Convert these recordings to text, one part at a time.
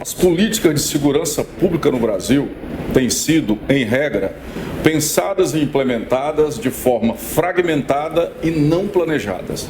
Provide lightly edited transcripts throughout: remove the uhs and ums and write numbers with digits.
As políticas de segurança pública no Brasil têm sido, em regra, pensadas e implementadas de forma fragmentada e não planejadas.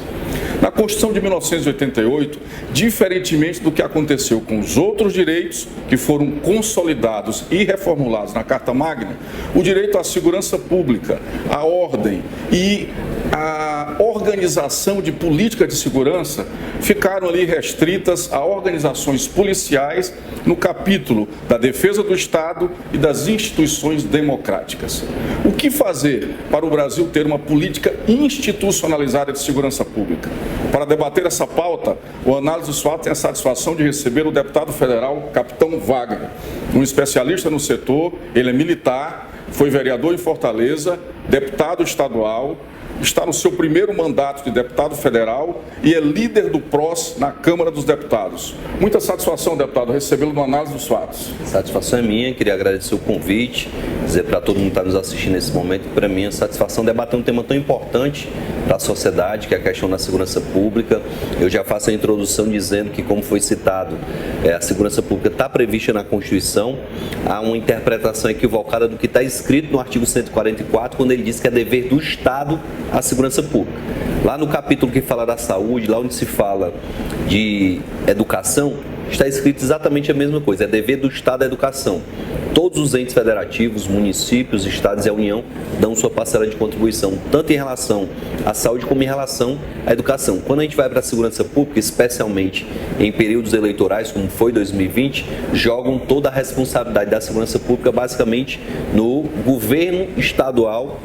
Na Constituição de 1988, diferentemente do que aconteceu com os outros direitos que foram consolidados e reformulados na Carta Magna, o direito à segurança pública, à ordem e à organização de política de segurança ficaram ali restritas a organizações policiais no capítulo da defesa do Estado e das instituições democráticas. O que fazer para o Brasil ter uma política institucionalizada de segurança pública? Para debater essa pauta, o Análise dos Fatos tem a satisfação de receber o deputado federal Capitão Wagner, um especialista no setor. Ele é militar, foi vereador em Fortaleza, deputado estadual, está no seu primeiro mandato de deputado federal e é líder do PROS na Câmara dos Deputados. Muita satisfação, deputado, recebê-lo no Análise dos Fatos. Satisfação é minha, queria agradecer o convite, dizer para todo mundo que está nos assistindo nesse momento, para mim a satisfação de debater um tema tão importante para a sociedade, que é a questão da segurança pública. Eu já faço a introdução dizendo que, como foi citado, a segurança pública está prevista na Constituição. Há uma interpretação equivocada do que está escrito no artigo 144, quando ele diz que é dever do Estado a segurança pública. Lá no capítulo que fala da saúde, lá onde se fala de educação, está escrito exatamente a mesma coisa, é dever do Estado a educação. Todos os entes federativos, municípios, estados e a União dão sua parcela de contribuição, tanto em relação à saúde como em relação à educação. Quando a gente vai para a segurança pública, especialmente em períodos eleitorais, como foi 2020, jogam toda a responsabilidade da segurança pública basicamente no governo estadual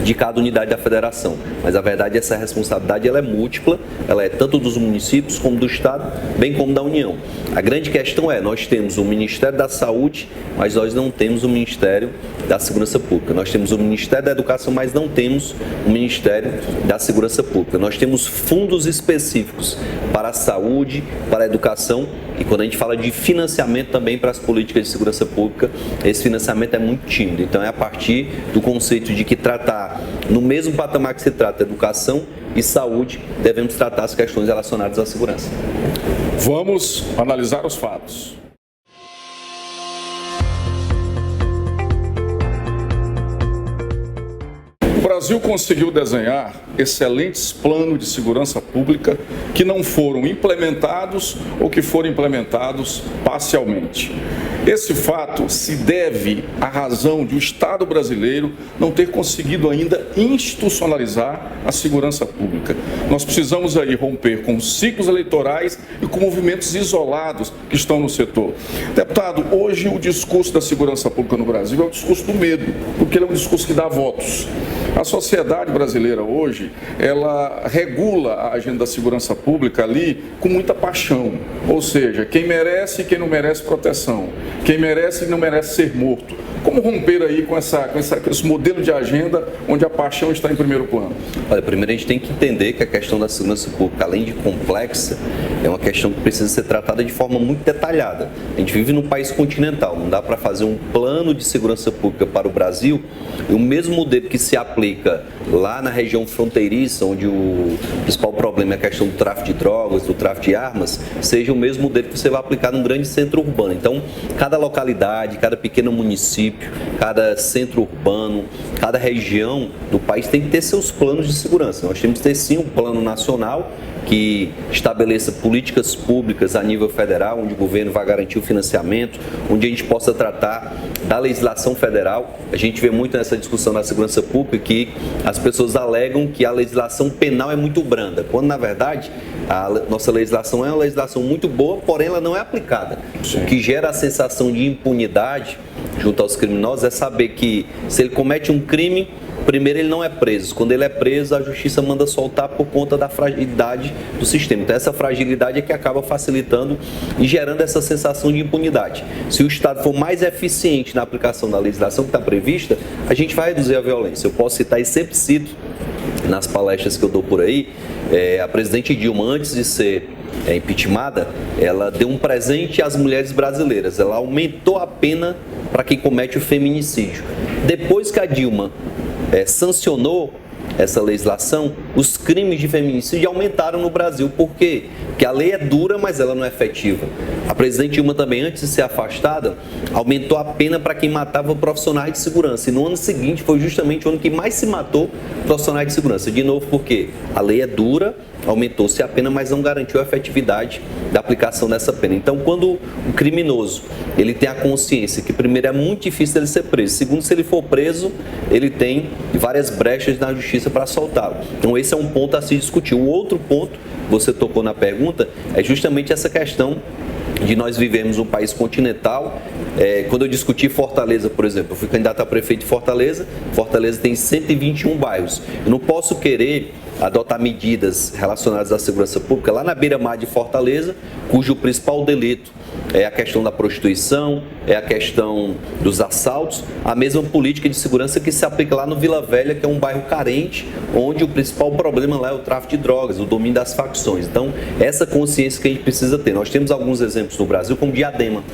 de cada unidade da federação. Mas a verdade, essa responsabilidade ela é múltipla, ela é tanto dos municípios como do Estado, bem como da União. A grande questão é, nós temos o Ministério da Saúde, mas nós não temos o Ministério da Segurança Pública. Nós temos o Ministério da Educação, mas não temos o Ministério da Segurança Pública. Nós temos fundos específicos para a saúde, para a educação, e quando a gente fala de financiamento também para as políticas de segurança pública, esse financiamento é muito tímido. Então é a partir do conceito de que tratar no mesmo patamar que se trata educação e saúde, devemos tratar as questões relacionadas à segurança. Vamos analisar os fatos. O Brasil conseguiu desenhar excelentes planos de segurança pública que não foram implementados ou que foram implementados parcialmente. Esse fato se deve à razão de o Estado brasileiro não ter conseguido ainda institucionalizar a segurança pública. Nós precisamos aí romper com ciclos eleitorais e com movimentos isolados que estão no setor. Deputado, hoje o discurso da segurança pública no Brasil é o discurso do medo, porque ele é um discurso que dá votos. A sociedade brasileira hoje, ela regula a agenda da segurança pública ali com muita paixão. Ou seja, quem merece e quem não merece proteção. Quem merece e não merece ser morto. Como romper aí com esse modelo de agenda onde a paixão está em primeiro plano? Olha, primeiro a gente tem que entender que a questão da segurança pública, além de complexa, é uma questão que precisa ser tratada de forma muito detalhada. A gente vive num país continental, não dá para fazer um plano de segurança pública para o Brasil e o mesmo modelo que se aplica lá na região fronteiriça, onde o principal problema é a questão do tráfico de drogas, do tráfico de armas, seja o mesmo modelo que você vai aplicar num grande centro urbano. Então, cada localidade, cada pequeno município, cada centro urbano, cada região do país tem que ter seus planos de segurança. Nós temos que ter sim um plano nacional que estabeleça políticas públicas a nível federal, onde o governo vai garantir o financiamento, onde a gente possa tratar da legislação federal. A gente vê muito nessa discussão da segurança pública que as pessoas alegam que a legislação penal é muito branda, quando na verdade a nossa legislação é uma legislação muito boa, porém ela não é aplicada. Sim. O que gera a sensação de impunidade junto aos criminosos é saber que se ele comete um crime, primeiro ele não é preso. Quando ele é preso, a justiça manda soltar por conta da fragilidade do sistema. Então essa fragilidade é que acaba facilitando e gerando essa sensação de impunidade. Se o Estado for mais eficiente na aplicação da legislação que está prevista, a gente vai reduzir a violência. Eu posso citar e sempre cito nas palestras que eu dou por aí, a presidente Dilma, antes de ser impeachmentada, ela deu um presente às mulheres brasileiras. Ela aumentou a pena para quem comete o feminicídio. Depois que a Dilma sancionou essa legislação, os crimes de feminicídio aumentaram no Brasil. Por quê? Porque a lei é dura, mas ela não é efetiva. A presidente Dilma também, antes de ser afastada, aumentou a pena para quem matava profissionais de segurança. E no ano seguinte foi justamente o ano que mais se matou profissionais de segurança. De novo, porque a lei é dura, aumentou-se a pena, mas não garantiu a efetividade da aplicação dessa pena. Então, quando o criminoso ele tem a consciência que, primeiro, é muito difícil ele ser preso, segundo, se ele for preso, ele tem várias brechas na justiça para soltá-lo. Então, esse é um ponto a se discutir. O outro ponto, você tocou na pergunta, é justamente essa questão de nós vivemos um país continental. Quando eu discuti Fortaleza, por exemplo, eu fui candidato a prefeito de Fortaleza. Fortaleza tem 121 bairros. Eu não posso querer adotar medidas relacionadas à segurança pública lá na beira-mar de Fortaleza, cujo principal delito é a questão da prostituição, é a questão dos assaltos, a mesma política de segurança que se aplica lá no Vila Velha, que é um bairro carente, onde o principal problema lá é o tráfico de drogas, o domínio das facções. Então, essa consciência que a gente precisa ter. Nós temos alguns exemplos no Brasil, como Diadema.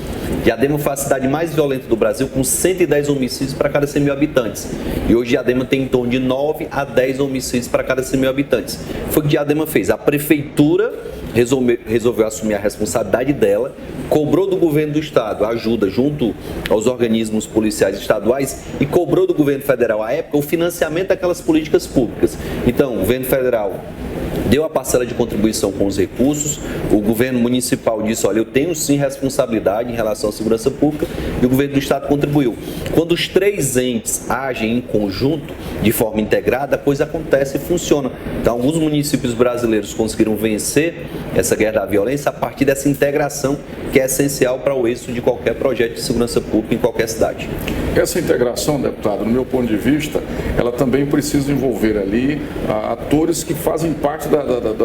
Diadema foi a cidade mais violenta do Brasil, com 110 homicídios para cada 100 mil habitantes. E hoje Diadema tem em torno de 9 a 10 homicídios para cada 100 mil habitantes. Foi o que Diadema fez. A prefeitura resolveu assumir a responsabilidade dela, cobrou do governo do estado ajuda junto aos organismos policiais estaduais e cobrou do governo federal, à época, o financiamento daquelas políticas públicas. Então, o governo federal deu a parcela de contribuição com os recursos, o governo municipal disse, olha, eu tenho sim responsabilidade em relação à segurança pública, e o governo do estado contribuiu. Quando os três entes agem em conjunto, de forma integrada, a coisa acontece e funciona. Então, alguns municípios brasileiros conseguiram vencer essa guerra da violência a partir dessa integração que é essencial para o êxito de qualquer projeto de segurança pública em qualquer cidade. Essa integração, deputado, no meu ponto de vista, ela também precisa envolver ali atores que fazem parte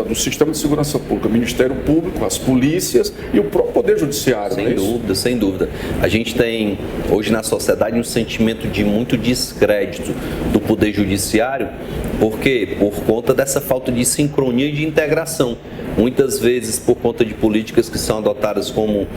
do sistema de segurança pública, o Ministério Público, as polícias e o próprio Poder Judiciário. Sem dúvida, sem dúvida. A gente tem hoje na sociedade um sentimento de muito descrédito do Poder Judiciário, por quê? Por conta dessa falta de sincronia e de integração. Muitas vezes por conta de políticas que são adotadas como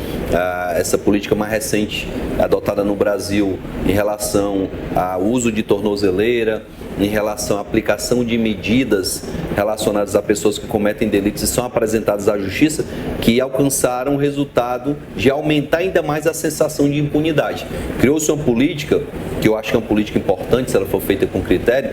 essa política mais recente adotada no Brasil em relação ao uso de tornozeleira, em relação à aplicação de medidas relacionadas a pessoas que cometem delitos e são apresentadas à justiça, que alcançaram o resultado de aumentar ainda mais a sensação de impunidade. Criou-se uma política, que eu acho que é uma política importante, se ela for feita com critério,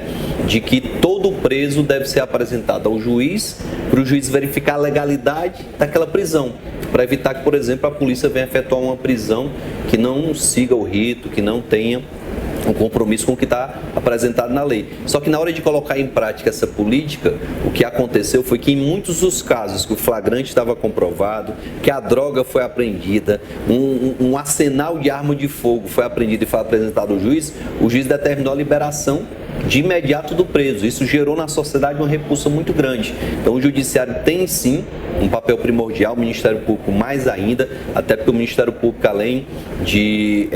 de que todo preso deve ser apresentado ao juiz, para o juiz verificar a legalidade daquela prisão, para evitar que, por exemplo, a polícia venha efetuar uma prisão que não siga o rito, que não tenha um compromisso com o que está apresentado na lei. Só que na hora de colocar em prática essa política, o que aconteceu foi que em muitos dos casos que o flagrante estava comprovado, que a droga foi apreendida, um arsenal de arma de fogo foi apreendido e foi apresentado ao juiz, o juiz determinou a liberação de imediato do preso. Isso gerou na sociedade uma repulsa muito grande. Então o judiciário tem sim um papel primordial, o Ministério Público mais ainda, até porque o Ministério Público, além de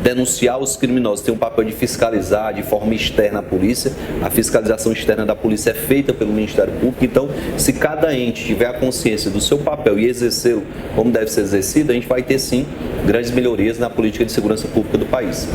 denunciar os criminosos, tem um papel de fiscalizar de forma externa a polícia. A fiscalização externa da polícia é feita pelo Ministério Público. Então, se cada ente tiver a consciência do seu papel e exercê-lo como deve ser exercido, a gente vai ter sim grandes melhorias na política de segurança pública do país.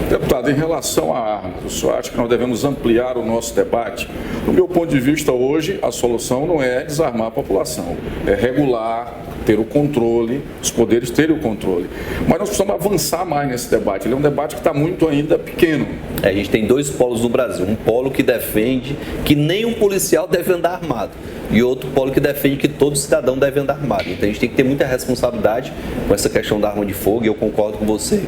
Deputado, em relação a armas, o senhor acha que nós devemos ampliar o nosso debate? No meu ponto de vista, hoje, a solução não é desarmar a população, é regular, ter o controle, os poderes terem o controle. Mas nós precisamos avançar mais nesse debate. Ele é um debate que está muito ainda pequeno. A gente tem dois polos no Brasil. Um polo que defende que nenhum policial deve andar armado. E outro polo que defende que todo cidadão deve andar armado. Então a gente tem que ter muita responsabilidade com essa questão da arma de fogo. E eu concordo com você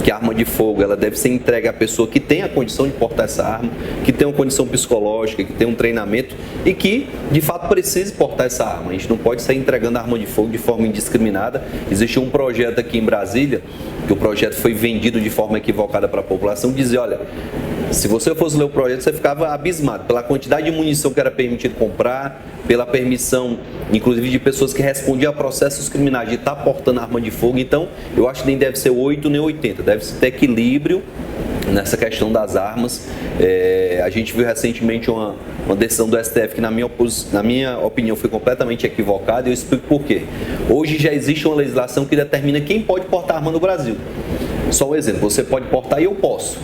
que a arma de fogo ela deve ser entregue à pessoa que tem a condição de portar essa arma, que tem uma condição psicológica, que tem um treinamento e que de fato precise portar essa arma. A gente não pode sair entregando a arma de fogo de forma indiscriminada. Existe um projeto aqui em Brasília, que o projeto foi vendido de forma equivocada para a população, dizia, olha, se você fosse ler o projeto, você ficava abismado pela quantidade de munição que era permitido comprar, pela permissão, inclusive, de pessoas que respondiam a processos criminais de estar portando arma de fogo. Então, eu acho que nem deve ser 8 nem 80, deve ter equilíbrio nessa questão das armas. A gente viu recentemente uma decisão do STF que, na minha opinião, foi completamente equivocada, e eu explico por quê. Hoje já existe uma legislação que determina quem pode portar arma no Brasil. Só um exemplo, você pode portar e eu posso.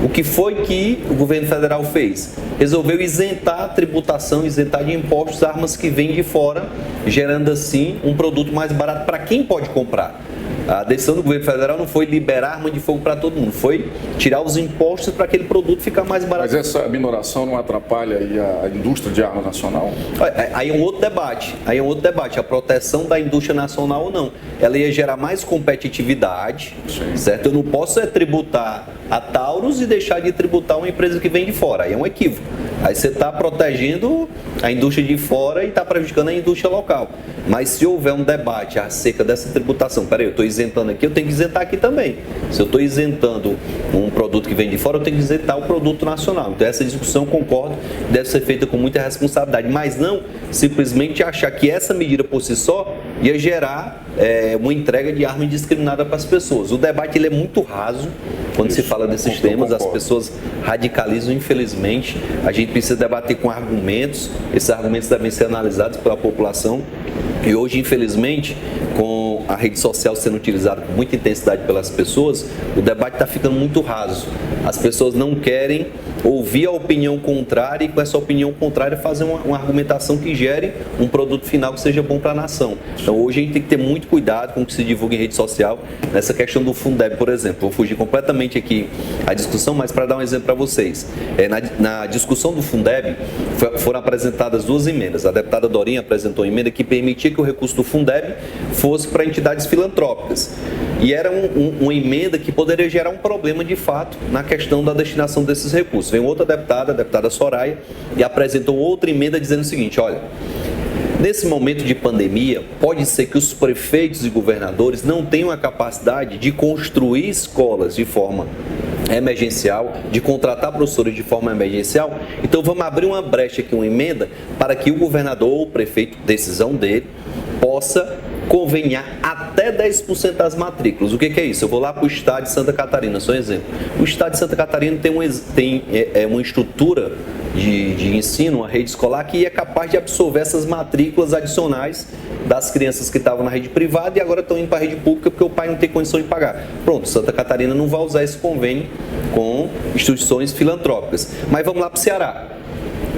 O que foi que o governo federal fez? Resolveu isentar a tributação, isentar de impostos armas que vêm de fora, gerando assim um produto mais barato para quem pode comprar. A decisão do governo federal não foi liberar arma de fogo para todo mundo, foi tirar os impostos para aquele produto ficar mais barato. Mas essa minoração não atrapalha aí a indústria de arma nacional? Aí é um outro debate. A proteção da indústria nacional ou não. Ela ia gerar mais competitividade, certo? Eu não posso tributar a Taurus e deixar de tributar uma empresa que vem de fora. Aí é um equívoco. Aí você está protegendo a indústria de fora e está prejudicando a indústria local. Mas se houver um debate acerca dessa tributação, peraí, eu estou isentando aqui, eu tenho que isentar aqui também. Se eu estou isentando um produto que vem de fora, eu tenho que isentar o produto nacional. Então essa discussão, concordo, deve ser feita com muita responsabilidade, mas não simplesmente achar que essa medida por si só ia gerar uma entrega de arma indiscriminada para as pessoas. O debate ele é muito raso quando se fala desses temas, as pessoas radicalizam, infelizmente. A gente precisa debater com argumentos, esses argumentos devem ser analisados pela população. E hoje, infelizmente, com a rede social sendo utilizada com muita intensidade pelas pessoas, o debate está ficando muito raso. As pessoas não querem ouvir a opinião contrária e com essa opinião contrária fazer uma argumentação que gere um produto final que seja bom para a nação. Então hoje a gente tem que ter muito cuidado com o que se divulga em rede social nessa questão do Fundeb, por exemplo. Vou fugir completamente aqui a discussão, mas para dar um exemplo para vocês. Na discussão do Fundeb foram apresentadas duas emendas. A deputada Dorinha apresentou uma emenda que permitia que o recurso do Fundeb fosse para entidades filantrópicas. E era uma emenda que poderia gerar um problema de fato na questão da destinação desses recursos. Veio outra deputada, a deputada Soraya, e apresentou outra emenda dizendo o seguinte: olha, nesse momento de pandemia, pode ser que os prefeitos e governadores não tenham a capacidade de construir escolas de forma emergencial, de contratar professores de forma emergencial. Então vamos abrir uma brecha aqui, uma emenda, para que o governador ou o prefeito, decisão dele, possa conveniar até 10% das matrículas. O que é isso? Eu vou lá para o estado de Santa Catarina, só um exemplo. O estado de Santa Catarina tem uma estrutura de ensino, uma rede escolar que é capaz de absorver essas matrículas adicionais das crianças que estavam na rede privada e agora estão indo para a rede pública porque o pai não tem condição de pagar. Pronto, Santa Catarina não vai usar esse convênio com instituições filantrópicas. Mas vamos lá para o Ceará.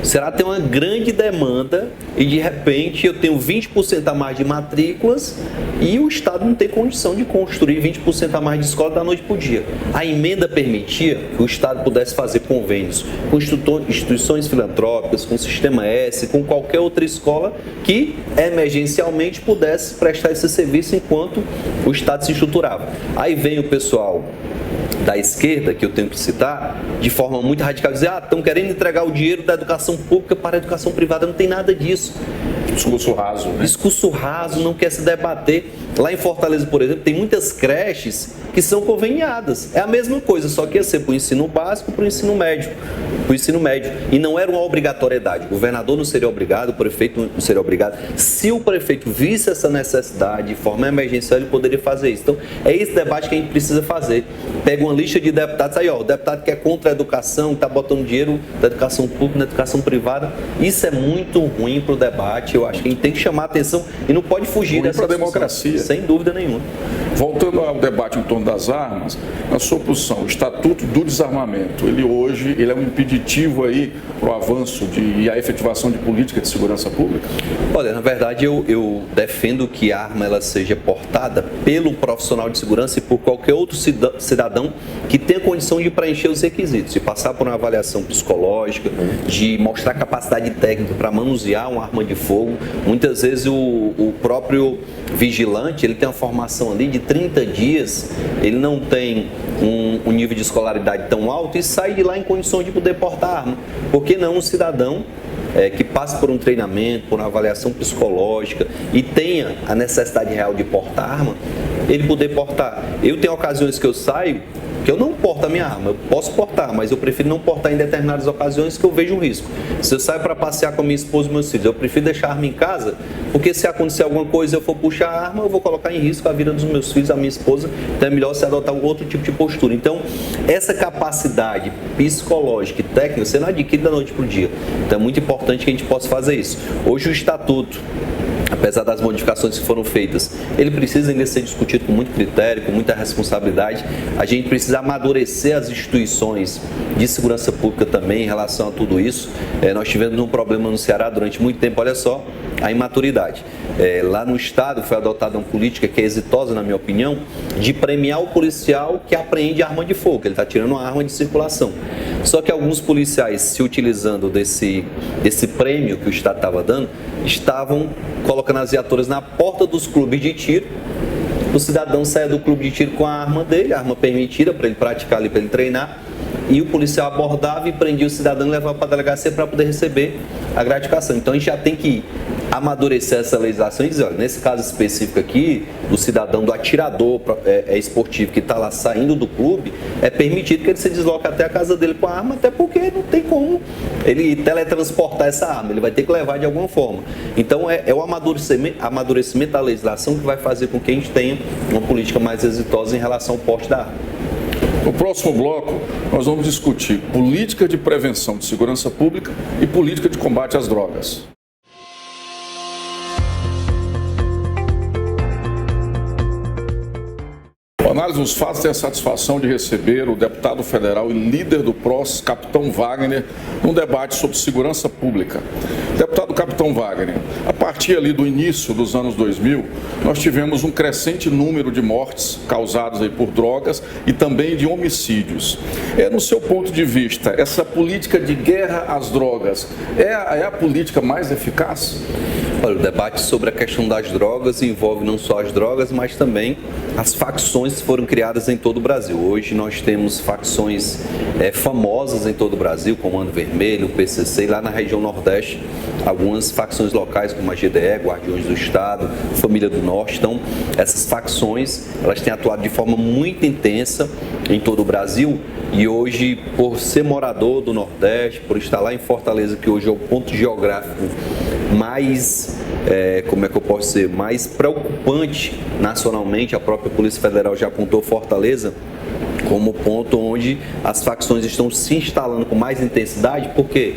O Ceará tem uma grande demanda e de repente eu tenho 20% a mais de matrículas e o Estado não tem condição de construir 20% a mais de escola da noite para o dia. A emenda permitia que o Estado pudesse fazer convênios com instituições filantrópicas, com o Sistema S, com qualquer outra escola que emergencialmente pudesse prestar esse serviço enquanto o Estado se estruturava. Aí vem o pessoal da esquerda, que eu tenho que citar, de forma muito radical, dizer, estão querendo entregar o dinheiro da educação pública para a educação privada. Não tem nada disso. Discurso raso, né? Discurso raso, não quer se debater. Lá em Fortaleza, por exemplo, tem muitas creches que são conveniadas. É a mesma coisa, só que ia ser para o ensino básico e para o ensino médio. E não era uma obrigatoriedade. O governador não seria obrigado, o prefeito não seria obrigado. Se o prefeito visse essa necessidade de forma emergencial, ele poderia fazer isso. Então, é esse debate que a gente precisa fazer. Pega uma lista de deputados aí, o deputado que é contra a educação, está botando dinheiro da educação pública na educação privada. Isso é muito ruim para o debate. Eu acho que a gente tem que chamar a atenção e não pode fugir dessa discussão. Para a democracia. Sem dúvida nenhuma. Voltando ao debate em torno das armas, na sua posição, o Estatuto do Desarmamento, ele hoje é um impeditivo aí para o avanço e a efetivação de política de segurança pública? Olha, na verdade eu defendo que a arma ela seja portada pelo profissional de segurança e por qualquer outro cidadão que tenha condição de preencher os requisitos, de passar por uma avaliação psicológica, de mostrar capacidade técnica para manusear uma arma de fogo. Muitas vezes o próprio vigilante, ele tem uma formação ali de 30 dias, ele não tem um nível de escolaridade tão alto e sai de lá em condições de poder portar arma. Por que não um cidadão que passe por um treinamento, por uma avaliação psicológica e tenha a necessidade real de portar arma, ele poder portar? Eu tenho ocasiões que eu saio que eu não porto a minha arma, eu posso portar, mas eu prefiro não portar em determinadas ocasiões que eu vejo um risco. Se eu saio para passear com a minha esposa e meus filhos, eu prefiro deixar a arma em casa, porque se acontecer alguma coisa e eu for puxar a arma, eu vou colocar em risco a vida dos meus filhos, a minha esposa, então é melhor se adotar um outro tipo de postura. Então, essa capacidade psicológica e técnica, você não adquire da noite para o dia. Então é muito importante que a gente possa fazer isso. Hoje o Estatuto apesar das modificações que foram feitas, ele precisa ainda ser discutido com muito critério, com muita responsabilidade. A gente precisa amadurecer as instituições de segurança pública também em relação a tudo isso. Nós tivemos um problema no Ceará durante muito tempo, olha só, a imaturidade. Lá no estado foi adotada uma política que é exitosa, na minha opinião, de premiar o policial que apreende arma de fogo, ele está tirando uma arma de circulação. Só que alguns policiais, se utilizando desse prêmio que o estado estava dando, estavam colocando as viaturas na porta dos clubes de tiro. O cidadão saia do clube de tiro com a arma dele, a arma permitida para ele praticar ali, para ele treinar, e o policial abordava e prendia o cidadão e levava para a delegacia para poder receber a gratificação. Então a gente já tem que amadurecer essa legislação e dizer, olha, nesse caso específico aqui, do cidadão, do atirador esportivo que está lá saindo do clube, é permitido que ele se desloque até a casa dele com a arma, até porque não tem como ele teletransportar essa arma, ele vai ter que levar de alguma forma. Então é o amadurecimento da legislação que vai fazer com que a gente tenha uma política mais exitosa em relação ao porte da arma. No próximo bloco, nós vamos discutir política de prevenção de segurança pública e política de combate às drogas. O Análise dos Fatos tem a satisfação de receber o deputado federal e líder do PROS, Capitão Wagner, num debate sobre segurança pública. Deputado Capitão Wagner, a partir ali do início dos anos 2000, nós tivemos um crescente número de mortes causadas aí por drogas e também de homicídios. No seu ponto de vista, essa política de guerra às drogas é a política mais eficaz? Olha, o debate sobre a questão das drogas envolve não só as drogas, mas também as facções que foram criadas em todo o Brasil. Hoje nós temos facções famosas em todo o Brasil, Comando Vermelho, o PCC, e lá na região Nordeste, algumas facções locais como a GDE, Guardiões do Estado, Família do Norte. Então, essas facções, elas têm atuado de forma muito intensa em todo o Brasil. E hoje, por ser morador do Nordeste, por estar lá em Fortaleza, que hoje é o ponto geográfico mais, mais preocupante nacionalmente, a própria Polícia Federal já apontou Fortaleza como ponto onde as facções estão se instalando com mais intensidade, porque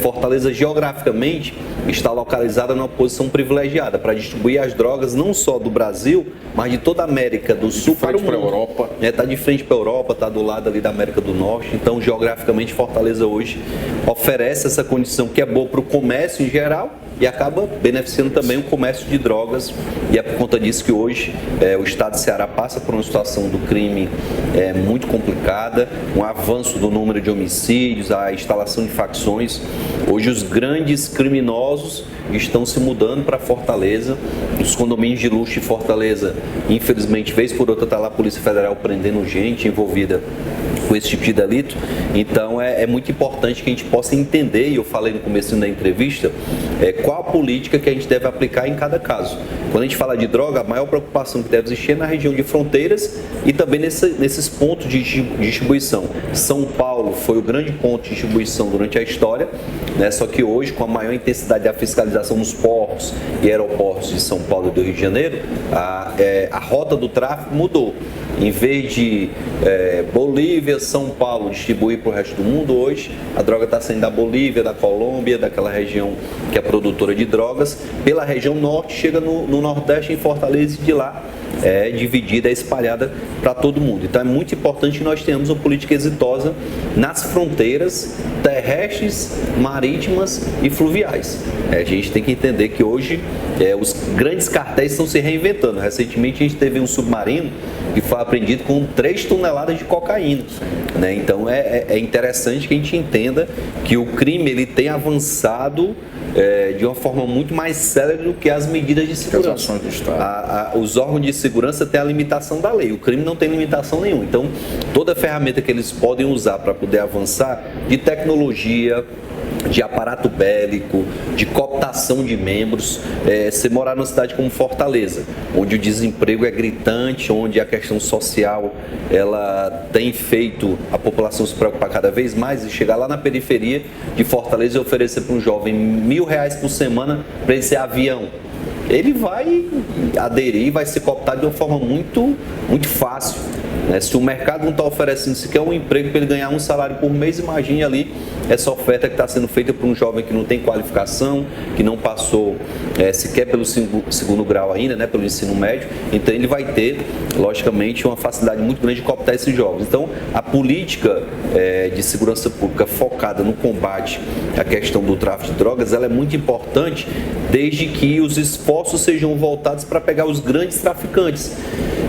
Fortaleza geograficamente está localizada numa posição privilegiada para distribuir as drogas não só do Brasil, mas de toda a América do Sul para o mundo. Europa. Está de frente para a Europa, está do lado ali da América do Norte. Então, geograficamente, Fortaleza hoje oferece essa condição que é boa para o comércio em geral e acaba beneficiando também o comércio de drogas. E é por conta disso que hoje o estado de Ceará passa por uma situação do crime muito complicada, um avanço do número de homicídios, a instalação de facções. Hoje os grandes criminosos estão se mudando para Fortaleza, os condomínios de luxo de Fortaleza, infelizmente, vez por outra está lá a Polícia Federal prendendo gente envolvida com esse tipo de delito. Então é muito importante que a gente possa entender, e eu falei no começo da entrevista, qual a política que a gente deve aplicar em cada caso. Quando a gente fala de droga, a maior preocupação que deve existir é na região de fronteiras e também nesses pontos de distribuição. São Paulo foi o grande ponto de distribuição durante a história, né? Só que hoje, com a maior intensidade da fiscalização nos portos e aeroportos de São Paulo e do Rio de Janeiro, a rota do tráfico mudou. Em vez de Bolívia, São Paulo distribuir para o resto do mundo, hoje a droga está saindo da Bolívia, da Colômbia, daquela região que é produtora de drogas, pela região norte, chega no Nordeste, em Fortaleza, e de lá é dividida, é espalhada para todo mundo. Então é muito importante que nós tenhamos uma política exitosa nas fronteiras terrestres, marítimas e fluviais. A gente tem que entender que hoje os grandes cartéis estão se reinventando. Recentemente a gente teve um submarino que foi apreendido com 3 toneladas de cocaína, né? Então é interessante que a gente entenda que o crime ele tem avançado de uma forma muito mais célere do que as medidas de segurança. As ações do Estado. Os órgãos de segurança têm a limitação da lei, o crime não tem limitação nenhuma. Então, toda ferramenta que eles podem usar para poder avançar, de tecnologia, de aparato bélico, de cooptação de membros, você morar numa cidade como Fortaleza, onde o desemprego é gritante, onde a questão social ela tem feito a população se preocupar cada vez mais, e chegar lá na periferia de Fortaleza e oferecer para um jovem R$1.000 por semana para ele ser avião, ele vai aderir, vai ser cooptado de uma forma muito fácil. Né? Se o mercado não está oferecendo sequer um emprego para ele ganhar um salário por mês, imagine ali essa oferta que está sendo feita para um jovem que não tem qualificação, que não passou sequer pelo segundo grau ainda, né, pelo ensino médio. Então ele vai ter, logicamente, uma facilidade muito grande de cooptar esses jovens. Então a política de segurança pública focada no combate à questão do tráfico de drogas, ela é muito importante, desde que os esforços sejam voltados para pegar os grandes traficantes.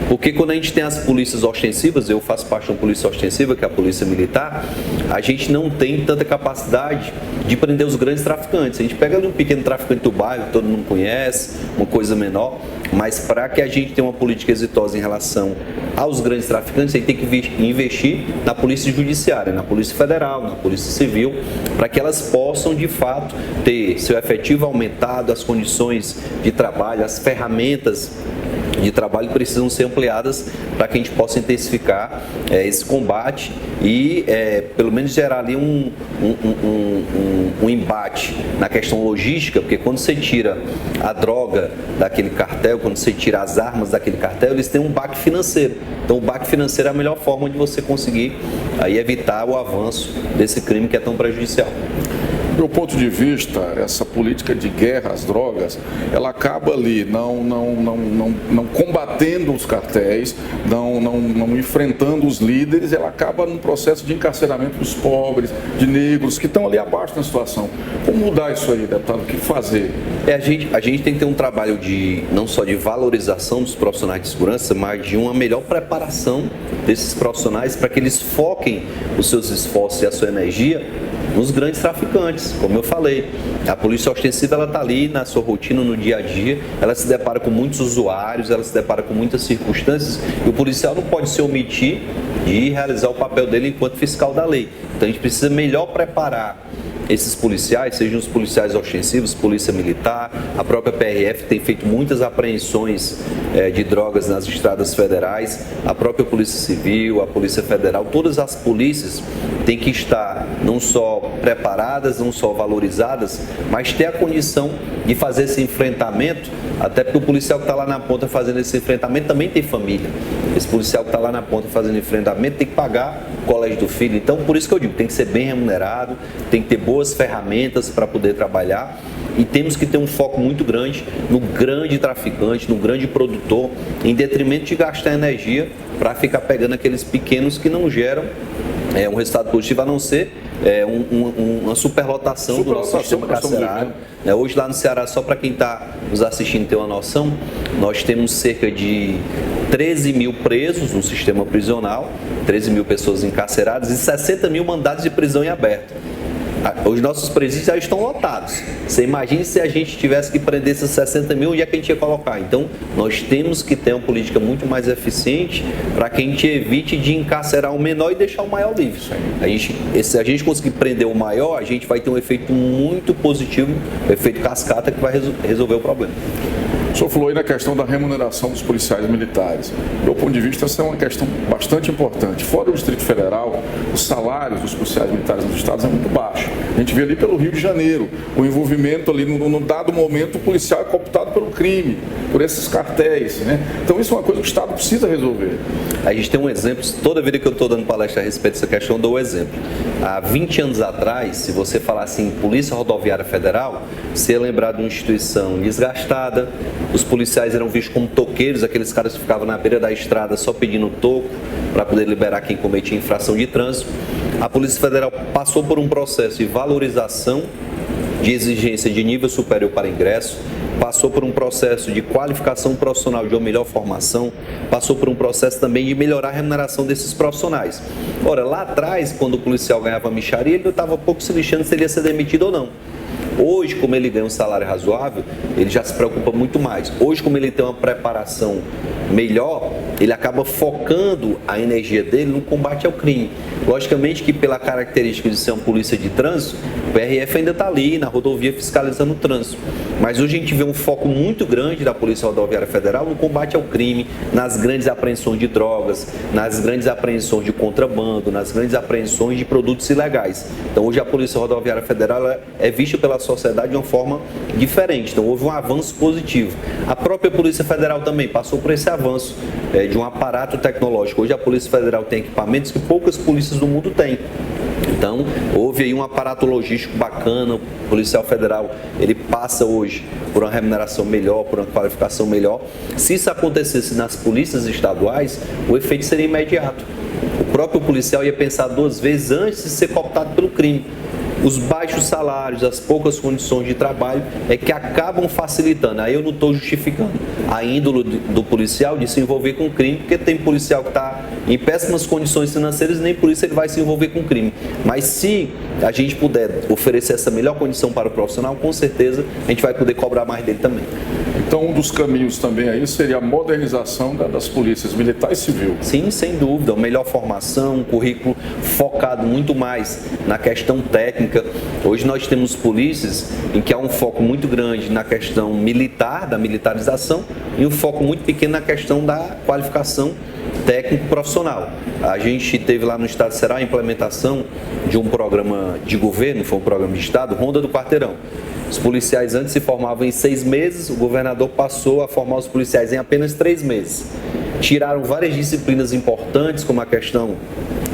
Porque quando a gente tem as polícias ostensivas, eu faço parte de uma polícia ostensiva, que é a polícia militar, a gente não tem tanta capacidade de prender os grandes traficantes. A gente pega ali um pequeno traficante do bairro, que todo mundo conhece, uma coisa menor, mas para que a gente tenha uma política exitosa em relação aos grandes traficantes, a gente tem que investir na polícia judiciária, na polícia federal, na polícia civil, para que elas possam, de fato, ter seu efetivo aumentado, as condições de trabalho, as ferramentas de trabalho precisam ser ampliadas para que a gente possa intensificar esse combate e pelo menos gerar ali um embate na questão logística, porque quando você tira a droga daquele cartel, quando você tira as armas daquele cartel, eles têm um baque financeiro. Então o baque financeiro é a melhor forma de você conseguir aí evitar o avanço desse crime que é tão prejudicial. Do meu ponto de vista, essa política de guerra às drogas, ela acaba ali não combatendo os cartéis, não enfrentando os líderes, ela acaba num processo de encarceramento dos pobres, de negros, que estão ali abaixo da situação. Como mudar isso aí, deputado? O que fazer? A gente tem que ter um trabalho não só de valorização dos profissionais de segurança, mas de uma melhor preparação desses profissionais para que eles foquem os seus esforços e a sua energia nos grandes traficantes, como eu falei. A polícia ostensiva, ela está ali na sua rotina, no dia a dia, ela se depara com muitos usuários, ela se depara com muitas circunstâncias e o policial não pode se omitir de realizar o papel dele enquanto fiscal da lei. Então a gente precisa melhor preparar esses policiais, sejam os policiais ostensivos, polícia militar, a própria PRF tem feito muitas apreensões de drogas nas estradas federais, a própria Polícia Civil, a Polícia Federal, todas as polícias têm que estar não só preparadas, não só valorizadas, mas ter a condição de fazer esse enfrentamento, até porque o policial que está lá na ponta fazendo esse enfrentamento também tem família. Esse policial que está lá na ponta fazendo enfrentamento tem que pagar o colégio do filho. Então, por isso que eu digo, tem que ser bem remunerado, tem que ter boas ferramentas para poder trabalhar e temos que ter um foco muito grande no grande traficante, no grande produtor, em detrimento de gastar energia para ficar pegando aqueles pequenos que não geram um resultado positivo, a não ser uma superlotação do nosso sistema carcerário. Hoje lá no Ceará, só para quem está nos assistindo ter uma noção, nós temos cerca de 13 mil presos no sistema prisional, 13 mil pessoas encarceradas e 60 mil mandados de prisão em aberto. Os nossos presídios já estão lotados. Você imagine se a gente tivesse que prender esses 60 mil, onde é que a gente ia colocar? Então, nós temos que ter uma política muito mais eficiente para que a gente evite de encarcerar o menor e deixar o maior livre. Se a gente conseguir prender o maior, a gente vai ter um efeito muito positivo, o efeito cascata, que vai resolver o problema. O senhor falou aí na questão da remuneração dos policiais militares. Do meu ponto de vista, essa é uma questão bastante importante. Fora do Distrito Federal, os salários dos policiais militares nos estados é muito baixo. A gente vê ali pelo Rio de Janeiro, o envolvimento ali, num dado momento, o policial é cooptado pelo crime, por esses cartéis, né? Então isso é uma coisa que o Estado precisa resolver. A gente tem um exemplo, toda vida que eu estou dando palestra a respeito dessa questão, eu dou o exemplo. Há 20 anos atrás, se você falasse em Polícia Rodoviária Federal, você ia lembrar de uma instituição desgastada, os policiais eram vistos como toqueiros, aqueles caras que ficavam na beira da estrada só pedindo toco para poder liberar quem cometia infração de trânsito. A Polícia Federal passou por um processo de valorização, de exigência de nível superior para ingresso, passou por um processo de qualificação profissional de uma melhor formação, passou por um processo também de melhorar a remuneração desses profissionais. Ora, lá atrás, quando o policial ganhava mixaria, ele estava pouco se lixando se ele ia ser demitido ou não. Hoje, como ele ganha um salário razoável, ele já se preocupa muito mais. Hoje, como ele tem uma preparação melhor, ele acaba focando a energia dele no combate ao crime. Logicamente que pela característica de ser uma polícia de trânsito, o PRF ainda está ali na rodovia fiscalizando o trânsito. Mas hoje a gente vê um foco muito grande da Polícia Rodoviária Federal no combate ao crime, nas grandes apreensões de drogas, nas grandes apreensões de contrabando, nas grandes apreensões de produtos ilegais. Então hoje a Polícia Rodoviária Federal é vista pela sociedade de uma forma diferente. Então, houve um avanço positivo. A própria Polícia Federal também passou por esse avanço de um aparato tecnológico. Hoje a Polícia Federal tem equipamentos que poucas polícias do mundo têm. Então, houve aí um aparato logístico bacana. O policial federal, ele passa hoje por uma remuneração melhor, por uma qualificação melhor. Se isso acontecesse nas polícias estaduais, o efeito seria imediato. O próprio policial ia pensar 2 vezes antes de ser cooptado pelo crime. Os baixos salários, as poucas condições de trabalho é que acabam facilitando. Aí eu não estou justificando a índole do policial de se envolver com crime, porque tem policial que está em péssimas condições financeiras e nem por isso ele vai se envolver com crime. Mas se a gente puder oferecer essa melhor condição para o profissional, com certeza a gente vai poder cobrar mais dele também. Então, um dos caminhos também aí seria a modernização das polícias militar e civil. Sim, sem dúvida. Uma melhor formação, um currículo focado muito mais na questão técnica. Hoje nós temos polícias em que há um foco muito grande na questão militar, da militarização, e um foco muito pequeno na questão da qualificação técnico-profissional. A gente teve lá no Estado do Ceará a implementação de um programa de governo, foi um programa de Estado, Ronda do Quarteirão. Os policiais antes se formavam em 6 meses, o governador passou a formar os policiais em apenas 3 meses. Tiraram várias disciplinas importantes, como a questão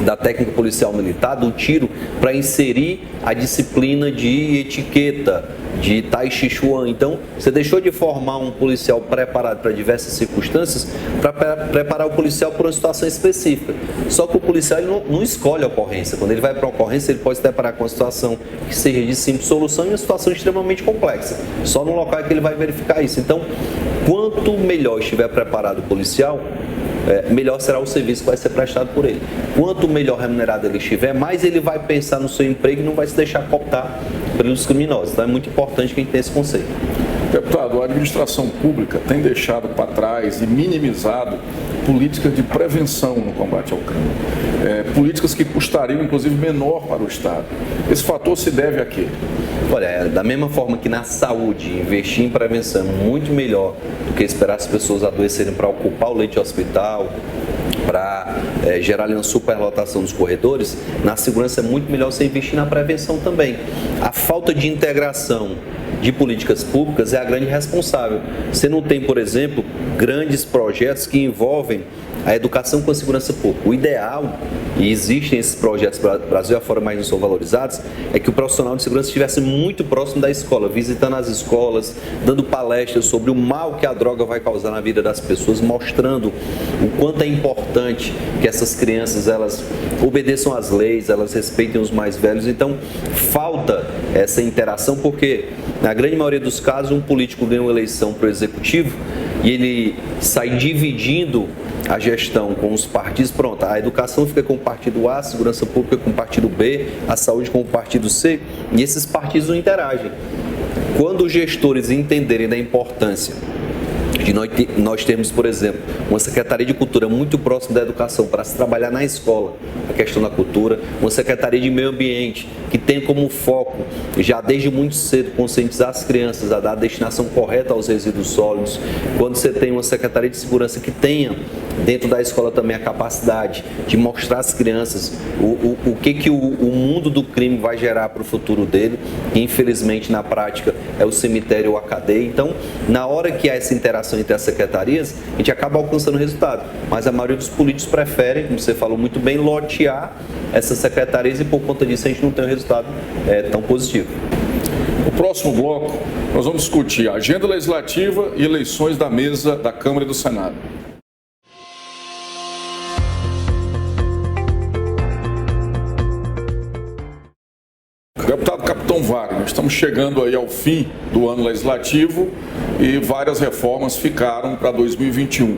da técnica policial militar, do tiro, para inserir a disciplina de etiqueta, de Tai Chi Chuan. Então, você deixou de formar um policial preparado para diversas circunstâncias para preparar o policial para uma situação específica. Só que o policial não escolhe a ocorrência. Quando ele vai para a ocorrência, ele pode se deparar com uma situação que seja de simples solução e uma situação extremamente complexa. Só no local é que ele vai verificar isso. Então, quanto melhor estiver preparado o policial, melhor será o serviço que vai ser prestado por ele. Quanto melhor remunerado ele estiver, mais ele vai pensar no seu emprego e não vai se deixar cooptar pelos criminosos. Então é muito importante que a gente tenha esse conceito. Deputado, a administração pública tem deixado para trás e minimizado políticas de prevenção no combate ao crime. Políticas que custariam, inclusive, menor para o Estado. Esse fator se deve a quê? Olha, da mesma forma que na saúde, investir em prevenção é muito melhor do que esperar as pessoas adoecerem para ocupar o leito de hospital, para gerar ali uma superlotação dos corredores, na segurança é muito melhor você investir na prevenção também. A falta de integração de políticas públicas é a grande responsável. Você não tem, por exemplo, grandes projetos que envolvem a educação com a segurança pública. O ideal, e existem esses projetos Brasil afora, mas não são valorizados, é que o profissional de segurança estivesse muito próximo da escola, visitando as escolas, dando palestras sobre o mal que a droga vai causar na vida das pessoas, mostrando o quanto é importante que essas crianças elas obedeçam às leis, elas respeitem os mais velhos. Então, falta essa interação, porque na grande maioria dos casos, um político ganha uma eleição para o executivo e ele sai dividindo a gestão com os partidos. Pronto, a educação fica com o partido A, a segurança pública com o partido B, a saúde com o partido C, e esses partidos não interagem. Quando os gestores entenderem da importância de nós termos, por exemplo, uma Secretaria de Cultura muito próxima da educação para se trabalhar na escola, a questão da cultura, uma Secretaria de Meio Ambiente que tem como foco, já desde muito cedo, conscientizar as crianças a dar a destinação correta aos resíduos sólidos. Quando você tem uma Secretaria de Segurança que tenha dentro da escola também a capacidade de mostrar às crianças o que o mundo do crime vai gerar para o futuro dele, que infelizmente na prática é o cemitério ou a cadeia. Então, na hora que há essa interação entre as secretarias, a gente acaba alcançando resultado. Mas a maioria dos políticos preferem, como você falou muito bem, lotear essas secretarias e por conta disso a gente não tem um resultado tão positivo. No próximo bloco, nós vamos discutir a agenda legislativa e eleições da mesa da Câmara e do Senado. Deputado Capitão Wagner, estamos chegando aí ao fim do ano legislativo e várias reformas ficaram para 2021.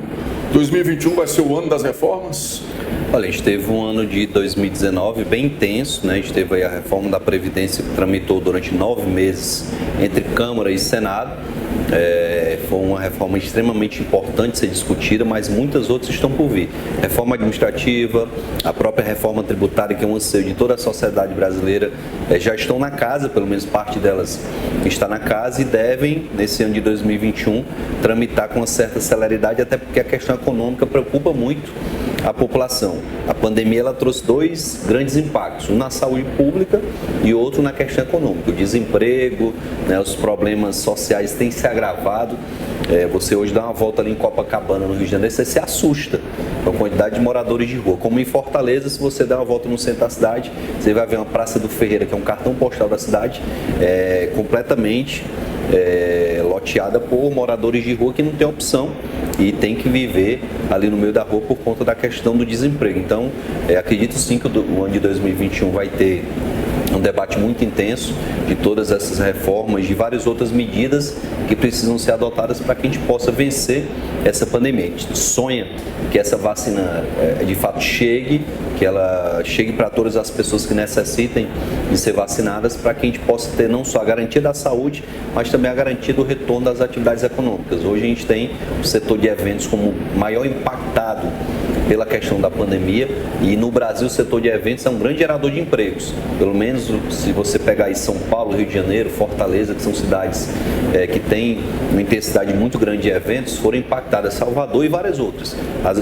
2021 vai ser o ano das reformas? Olha, a gente teve um ano de 2019 bem intenso, né? A gente teve aí a reforma da Previdência que tramitou durante 9 meses entre Câmara e Senado. Foi uma reforma extremamente importante de ser discutida, mas muitas outras estão por vir. Reforma administrativa, a própria reforma tributária, que é um anseio de toda a sociedade brasileira, já estão na casa, pelo menos parte delas está na casa e devem, nesse ano de 2021, tramitar com uma certa celeridade, até porque a questão econômica preocupa muito a população. A pandemia ela trouxe dois grandes impactos, um na saúde pública e outro na questão econômica. O desemprego, né, os problemas sociais têm se agravado. Você hoje dá uma volta ali em Copacabana, no Rio de Janeiro, você se assusta com a quantidade de moradores de rua. Como em Fortaleza, se você der uma volta no centro da cidade, você vai ver uma Praça do Ferreira, que é um cartão postal da cidade, completamente loteada por moradores de rua que não tem opção e tem que viver ali no meio da rua por conta da questão do desemprego. Então, acredito sim que o ano de 2021 vai ter um debate muito intenso de todas essas reformas, de várias outras medidas que precisam ser adotadas para que a gente possa vencer essa pandemia. A gente sonha que essa vacina de fato chegue, que ela chegue para todas as pessoas que necessitem de ser vacinadas, para que a gente possa ter não só a garantia da saúde, mas também a garantia do retorno das atividades econômicas. Hoje a gente tem o setor de eventos como maior impactado pela questão da pandemia, e no Brasil o setor de eventos é um grande gerador de empregos. Pelo menos se você pegar aí São Paulo, Rio de Janeiro, Fortaleza, que são cidades que têm uma intensidade muito grande de eventos, foram impactadas, Salvador e várias outras.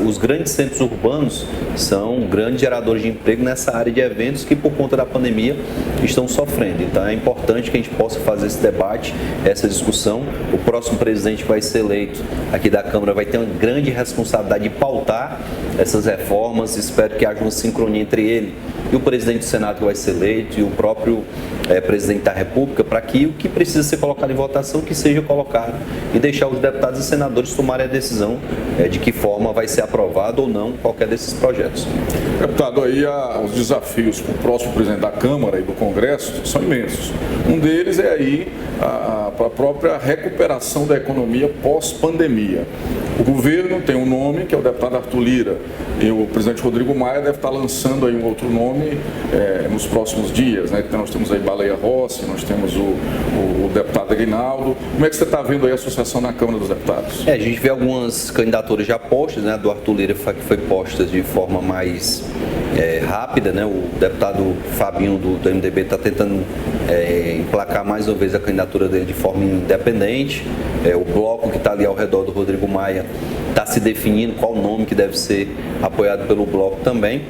Os grandes centros urbanos são grandes geradores de emprego nessa área de eventos que por conta da pandemia estão sofrendo. Então é importante que a gente possa fazer esse debate, essa discussão. O próximo presidente que vai ser eleito aqui da Câmara vai ter uma grande responsabilidade de pautar essas reformas. Espero que haja uma sincronia entre ele e o presidente do Senado que vai ser eleito e o próprio presidente da República, para que o que precisa ser colocado em votação que seja colocado e deixar os deputados e senadores tomarem a decisão de que forma vai ser aprovado ou não qualquer desses projetos. Deputado, aí os desafios para o próximo presidente da Câmara e do Congresso são imensos. Um deles é aí a própria recuperação da economia pós-pandemia. O governo tem um nome, que é o deputado Arthur Lira, e o presidente Rodrigo Maia deve estar lançando aí um outro nome nos próximos dias, né? Então, nós temos aí Baleia Rossi, nós temos o deputado Aguinaldo. Como é que você está vendo aí a associação na Câmara dos Deputados? A gente vê algumas candidaturas já postas, né? Do Arthur Lira que foi posta de forma mais rápida, né? O deputado Fabinho do MDB está tentando emplacar mais uma vez a candidatura dele de forma independente. O bloco que está ali ao redor do Rodrigo Maia está se definindo qual nome que deve ser apoiado pelo bloco também.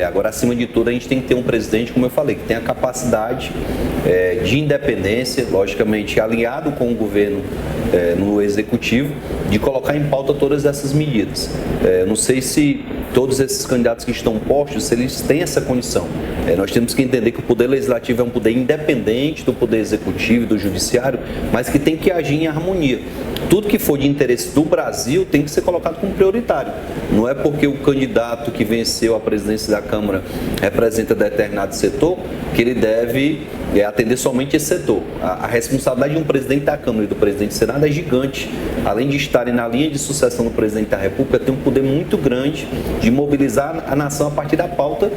Agora, acima de tudo, a gente tem que ter um presidente, como eu falei, que tenha capacidade de independência, logicamente alinhado com o governo no executivo, de colocar em pauta todas essas medidas. Não sei se todos esses candidatos que estão postos, se eles têm essa condição. Nós temos que entender que o poder legislativo é um poder independente do poder executivo e do judiciário, mas que tem que agir em harmonia. Tudo que for de interesse do Brasil tem que ser colocado como prioritário. Não é porque o candidato que venceu a presidência da Câmara representa determinado setor que ele deve atender somente esse setor. A responsabilidade de um presidente da Câmara e do presidente do Senado é gigante. Além de estarem na linha de sucessão do presidente da República, tem um poder muito grande de mobilizar a nação a partir da pauta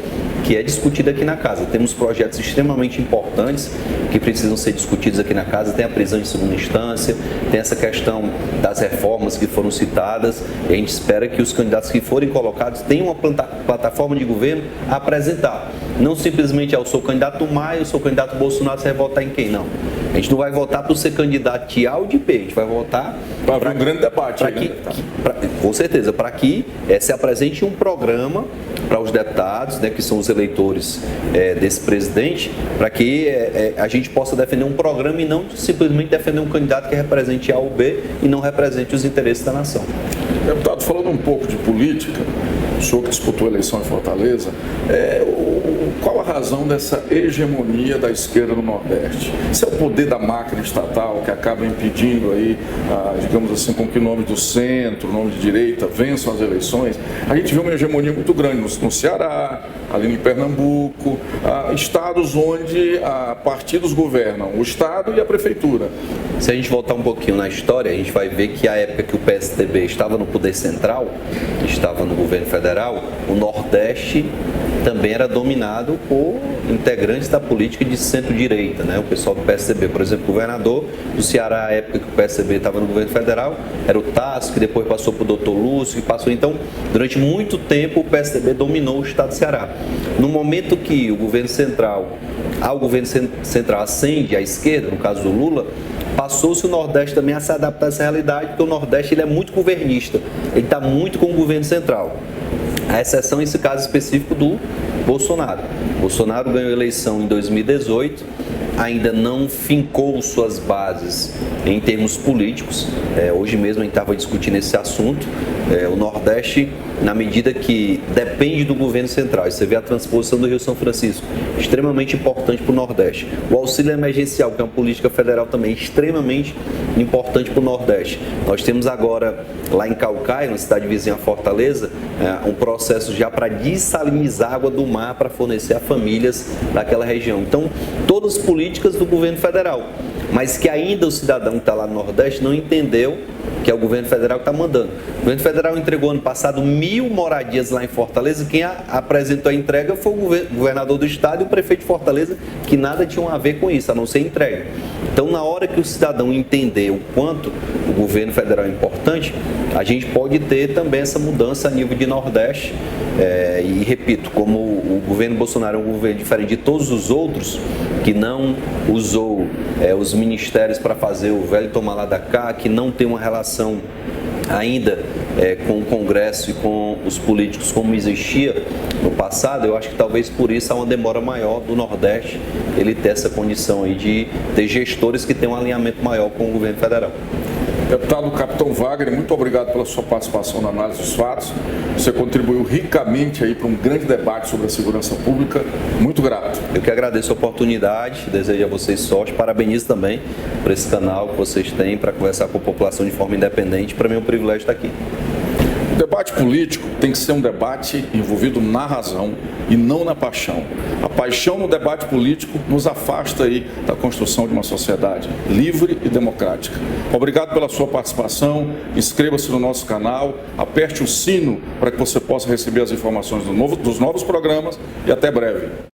que é discutida aqui na casa. Temos projetos extremamente importantes que precisam ser discutidos aqui na casa. Tem a prisão em segunda instância, tem essa questão das reformas que foram citadas, e a gente espera que os candidatos que forem colocados tenham uma plataforma de governo a apresentar. Não simplesmente eu sou candidato Maia, eu sou candidato Bolsonaro, você vai votar em quem? Não. A gente não vai votar por ser candidato de A ou de B, a gente vai votar para um grande debate. Com certeza, para que se apresente um programa para os deputados, né, que são os eleitores desse presidente, para que a gente possa defender um programa e não simplesmente defender um candidato que represente A ou B e não represente os interesses da nação. Deputado, falando um pouco de política, o senhor que disputou a eleição em Fortaleza, qual a razão dessa hegemonia da esquerda no Nordeste? Isso é o poder da máquina estatal que acaba impedindo aí, digamos assim, com que nomes do centro, nome de direita vençam as eleições? A gente vê uma hegemonia muito grande no Ceará, ali em Pernambuco, estados onde partidos governam, o Estado e a Prefeitura. Se a gente voltar um pouquinho na história, a gente vai ver que a época que o PSDB estava no poder central, estava no governo federal, o Nordeste também era dominado por integrantes da política de centro-direita, né? O pessoal do PSDB, por exemplo, o governador do Ceará, à época que o PSDB estava no governo federal, era o Tasso, que depois passou para o Dr. Lúcio, que passou. Então, durante muito tempo, o PSDB dominou o estado do Ceará. No momento que o governo central ascende à esquerda, no caso do Lula, passou-se o Nordeste também a se adaptar a essa realidade, porque o Nordeste ele é muito governista, ele está muito com o governo central. A exceção esse caso específico do Bolsonaro. Bolsonaro ganhou a eleição em 2018, ainda não fincou suas bases em termos políticos. Hoje mesmo a gente estava discutindo esse assunto. O Nordeste, na medida que depende do governo central, e você vê a transposição do Rio São Francisco, extremamente importante para o Nordeste. O auxílio emergencial, que é uma política federal também extremamente importante para o Nordeste. Nós temos agora, lá em Caucaia, na cidade vizinha Fortaleza, um processo já para dessalinizar água do mar para fornecer a famílias daquela região. Então, todas as políticas do governo federal, mas que ainda o cidadão que está lá no Nordeste não entendeu que é o governo federal que está mandando. O governo federal entregou ano passado 1.000 moradias lá em Fortaleza. Quem apresentou a entrega foi o governador do estado e o prefeito de Fortaleza, que nada tinham a ver com isso, a não ser entrega. Então, na hora que o cidadão entender o quanto o governo federal é importante, a gente pode ter também essa mudança a nível de Nordeste. E repito, como o governo Bolsonaro é um governo diferente de todos os outros, que não usou os ministérios para fazer o velho tomar lá da cá, que não tem uma relação ainda com o Congresso e com os políticos como existia no passado, eu acho que talvez por isso há uma demora maior do Nordeste ele ter essa condição aí de ter gestores que têm um alinhamento maior com o governo federal. Deputado Capitão Wagner, muito obrigado pela sua participação na análise dos fatos. Você contribuiu ricamente aí para um grande debate sobre a segurança pública. Muito grato. Eu que agradeço a oportunidade, desejo a vocês sorte, parabenizo também por esse canal que vocês têm para conversar com a população de forma independente. Para mim é um privilégio estar aqui. O debate político tem que ser um debate envolvido na razão e não na paixão. A paixão no debate político nos afasta aí da construção de uma sociedade livre e democrática. Obrigado pela sua participação, inscreva-se no nosso canal, aperte o sino para que você possa receber as informações dos novos programas e até breve.